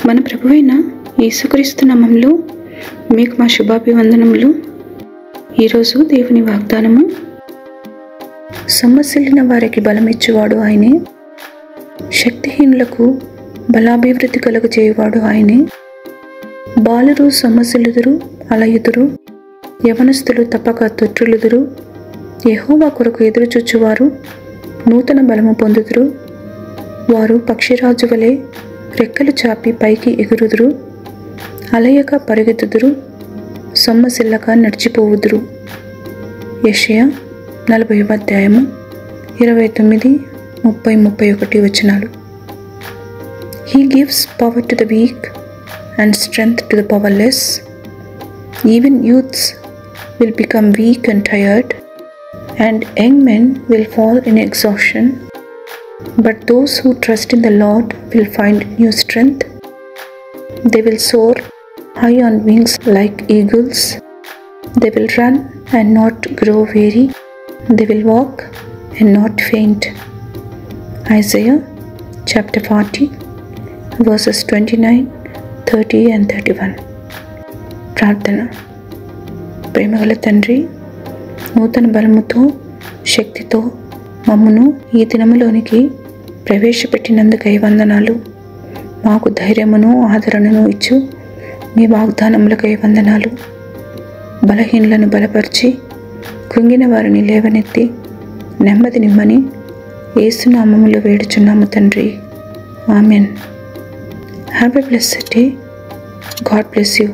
మన ప్రభువైన యేసుక్రీస్తు నామములో మీకు మా శుభాభివందనములు. ఈరోజు దేవుని వాగ్దానము, సొమ్మసిల్లిన వారికి బలమిచ్చువాడు ఆయనే, శక్తిహీనులకు బలాభివృద్ధి కలుగజేయువాడు ఆయనే. బాలురు సొమ్మసిల్లుదురు, అలయుదురు, యవనస్తులు తప్పక తొట్టిల్లుదురు. యెహోవా కొరకు ఎదురుచూచువారు నూతన బలము పొందుదురు. వారు పక్షిరాజు వలె రెక్కలు చాపి పైకి ఎగురుదురు. అలయక పరిగెత్తుదురు, సొమ్మసిల్లక నడిచిపోవుదురు. యెషయా 40వ అధ్యాయము 29, 30, 31 వచనాలు. He gives power to the weak and strength to the powerless. Even youths will become weak and tired, and young men will fall in exhaustion. But those who trust in the Lord will find new strength. They will soar high on wings like eagles. They will run and not grow weary. They will walk and not faint. Isaiah chapter 40 verses 29, 30 and 31. ప్రార్థన. ప్రేమగల తండ్రి, నూతన బలముతో శక్తితో మమ్మను ఈ దినములోనికి ప్రవేశపెట్టినందుకై వందనాలు. మాకు ధైర్యమును ఆదరణను ఇచ్చు మీ వాగ్దానములకై వందనాలు. బలహీనులను బలపరిచి కృంగిన వారిని లేవనెత్తి నెమ్మది నిమ్మని యేసు నామములో వేడుచున్నాము తండ్రి. Amen. Have a blessed day. God bless you.